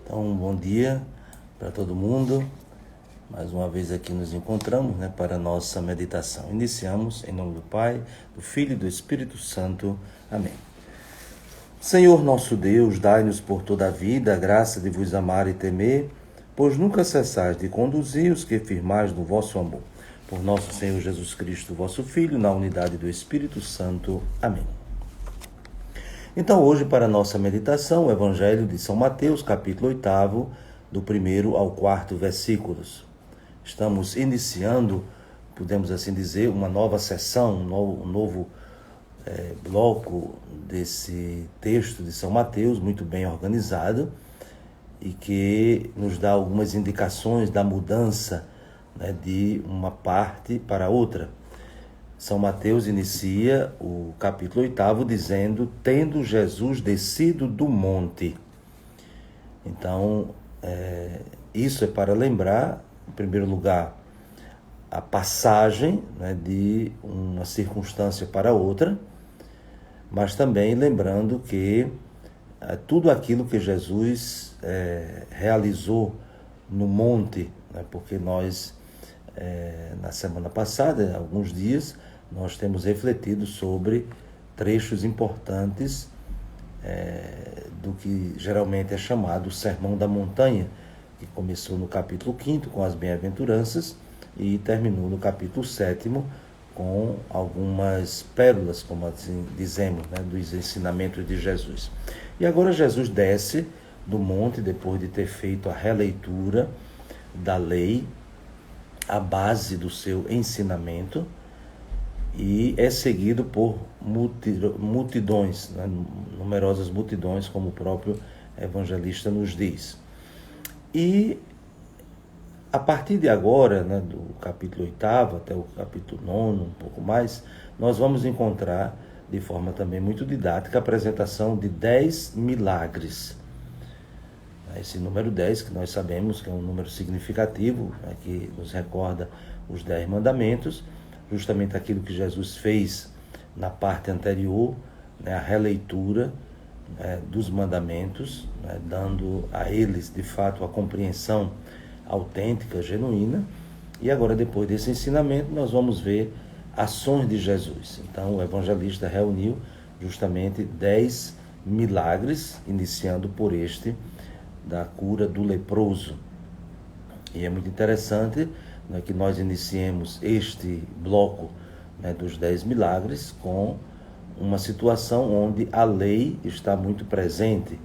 Então, bom dia para todo mundo. Mais uma vez aqui nos encontramos, para a nossa meditação. Iniciamos em nome do Pai, do Filho e do Espírito Santo. Amém. Senhor nosso Deus, dai-nos por toda a vida a graça de vos amar e temer, pois nunca cessais de conduzir os que firmais no vosso amor. Por nosso Senhor Jesus Cristo, vosso Filho, na unidade do Espírito Santo. Amém. Então, hoje, para a nossa meditação, o Evangelho de São Mateus, capítulo 8, do 1º ao 4º versículos. Estamos iniciando, podemos assim dizer, uma nova sessão, um novo bloco desse texto de São Mateus, muito bem organizado, e que nos dá algumas indicações da mudança de uma parte para outra. São Mateus inicia o capítulo 8 dizendo, tendo Jesus descido do monte. Então, isso é para lembrar, em primeiro lugar, a passagem de uma circunstância para outra, mas também lembrando que tudo aquilo que Jesus realizou no monte, porque nós, na semana passada, alguns dias, nós temos refletido sobre trechos importantes do que geralmente é chamado o Sermão da Montanha, que começou no capítulo 5 com as bem-aventuranças e terminou no capítulo 7 com algumas pérolas, como assim dizemos, dos ensinamentos de Jesus. E agora Jesus desce do monte depois de ter feito a releitura da lei, a base do seu ensinamento, e é seguido por multidões, numerosas multidões, como o próprio evangelista nos diz. E a partir de agora, do capítulo 8 até o capítulo 9, um pouco mais, nós vamos encontrar, de forma também muito didática, a apresentação de 10 milagres. Esse número 10, que nós sabemos que é um número significativo, que nos recorda os 10 mandamentos, justamente aquilo que Jesus fez na parte anterior, a releitura dos mandamentos, dando a eles, de fato, a compreensão autêntica, genuína. E agora, depois desse ensinamento, nós vamos ver ações de Jesus. Então, o evangelista reuniu justamente 10 milagres, iniciando por este da cura do leproso. E é muito interessante que nós iniciemos este bloco dos 10 milagres com uma situação onde a lei está muito presente,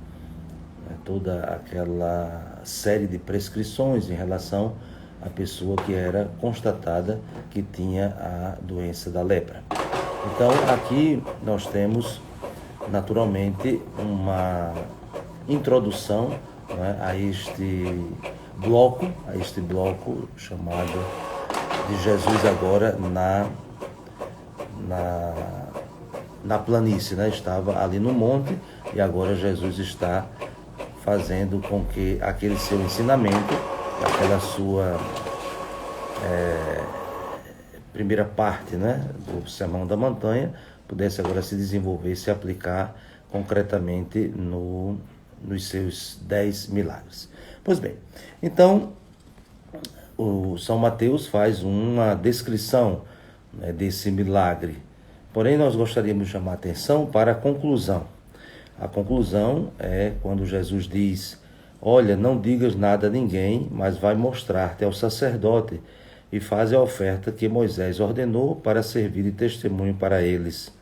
toda aquela série de prescrições em relação à pessoa que era constatada que tinha a doença da lepra. Então, aqui nós temos, naturalmente, uma introdução a este bloco chamado de Jesus agora na planície, Estava ali no monte e agora Jesus está fazendo com que aquele seu ensinamento, aquela sua primeira parte, do Sermão da Montanha, pudesse agora se desenvolver e se aplicar concretamente nos seus 10 milagres. Pois bem, então o São Mateus faz uma descrição desse milagre, porém nós gostaríamos de chamar a atenção para a conclusão. A conclusão é quando Jesus diz, olha, não digas nada a ninguém, mas vai mostrar-te ao sacerdote e faz a oferta que Moisés ordenou para servir de testemunho para eles.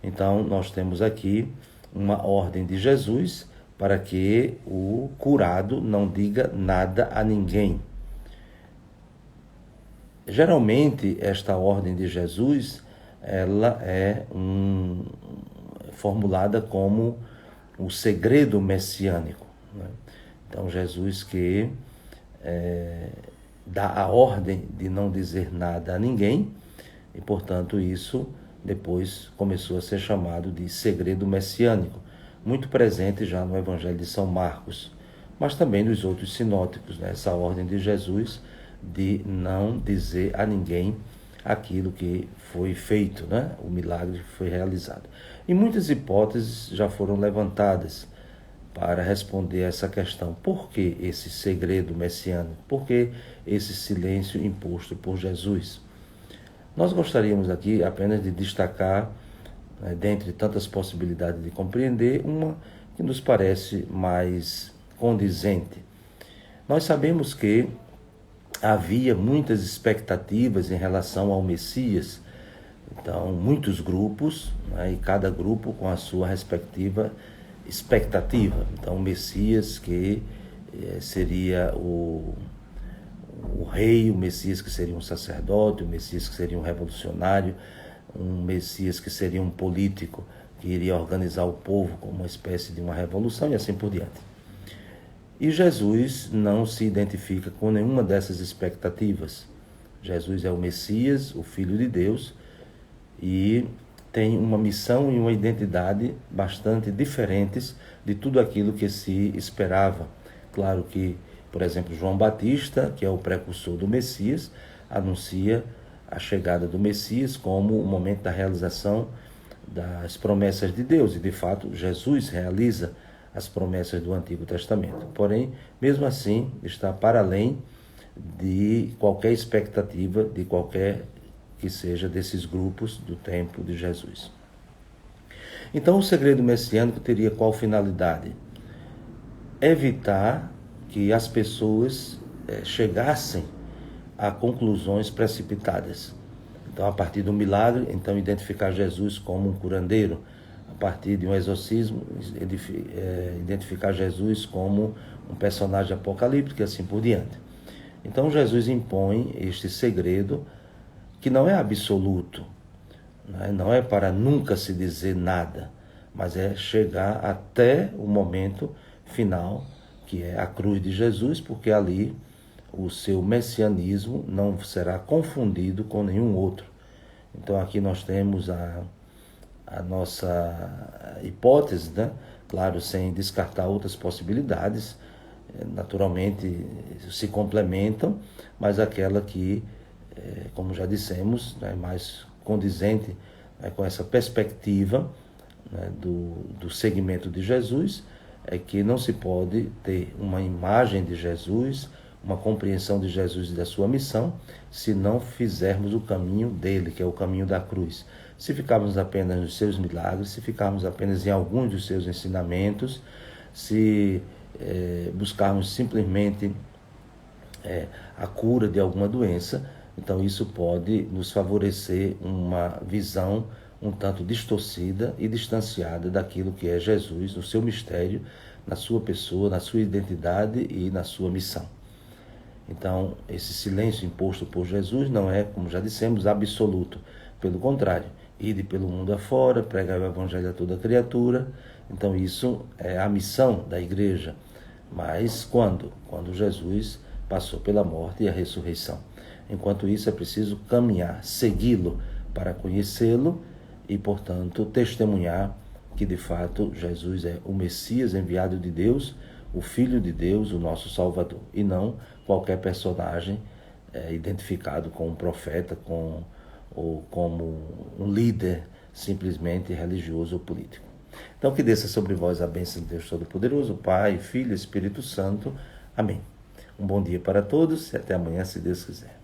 Então nós temos aqui uma ordem de Jesus para que o curado não diga nada a ninguém. Geralmente, esta ordem de Jesus, ela é formulada como o segredo messiânico. Então, Jesus que dá a ordem de não dizer nada a ninguém, e, portanto, isso depois começou a ser chamado de segredo messiânico, muito presente já no Evangelho de São Marcos, mas também nos outros sinóticos, essa ordem de Jesus de não dizer a ninguém aquilo que foi feito, o milagre que foi realizado. E muitas hipóteses já foram levantadas para responder a essa questão. Por que esse segredo messiânico? Por que esse silêncio imposto por Jesus? Nós gostaríamos aqui apenas de destacar, dentre tantas possibilidades de compreender, uma que nos parece mais condizente. Nós sabemos que havia muitas expectativas em relação ao Messias. Então, muitos grupos, e cada grupo com a sua respectiva expectativa. Então, o Messias que seria o rei, o Messias que seria um sacerdote, o Messias que seria um revolucionário, um Messias que seria um político, que iria organizar o povo como uma espécie de uma revolução e assim por diante. E Jesus não se identifica com nenhuma dessas expectativas. Jesus é o Messias, o Filho de Deus, e tem uma missão e uma identidade bastante diferentes de tudo aquilo que se esperava. Claro que, por exemplo, João Batista, que é o precursor do Messias, anuncia a chegada do Messias como o momento da realização das promessas de Deus. E, de fato, Jesus realiza as promessas do Antigo Testamento. Porém, mesmo assim, está para além de qualquer expectativa, de qualquer que seja desses grupos do tempo de Jesus. Então, o segredo messiânico teria qual finalidade? Evitar que as pessoas chegassem a conclusões precipitadas. Então, a partir do milagre, então identificar Jesus como um curandeiro. A partir de um exorcismo, identificar Jesus como um personagem apocalíptico e assim por diante. Então, Jesus impõe este segredo que não é absoluto, não é para nunca se dizer nada, mas é chegar até o momento final, que é a cruz de Jesus, porque ali o seu messianismo não será confundido com nenhum outro. Então aqui nós temos a nossa hipótese, claro, sem descartar outras possibilidades, naturalmente se complementam, mas aquela que, como já dissemos, é mais condizente com essa perspectiva do segmento de Jesus, é que não se pode ter uma imagem de Jesus, uma compreensão de Jesus e da sua missão, se não fizermos o caminho dele, que é o caminho da cruz. Se ficarmos apenas nos seus milagres, se ficarmos apenas em alguns dos seus ensinamentos, se buscarmos simplesmente a cura de alguma doença, então isso pode nos favorecer uma visão um tanto distorcida e distanciada daquilo que é Jesus, no seu mistério, na sua pessoa, na sua identidade e na sua missão. Então, esse silêncio imposto por Jesus não é, como já dissemos, absoluto. Pelo contrário, ide pelo mundo afora, pregai o evangelho a toda criatura. Então, isso é a missão da igreja. Mas quando? Quando Jesus passou pela morte e a ressurreição. Enquanto isso, é preciso caminhar, segui-lo para conhecê-lo e, portanto, testemunhar que, de fato, Jesus é o Messias enviado de Deus, o Filho de Deus, o nosso Salvador, e não qualquer personagem identificado com um profeta, ou como um líder simplesmente religioso ou político. Então, que desça sobre vós a bênção de Deus Todo-Poderoso, Pai, Filho e Espírito Santo. Amém. Um bom dia para todos e até amanhã, se Deus quiser.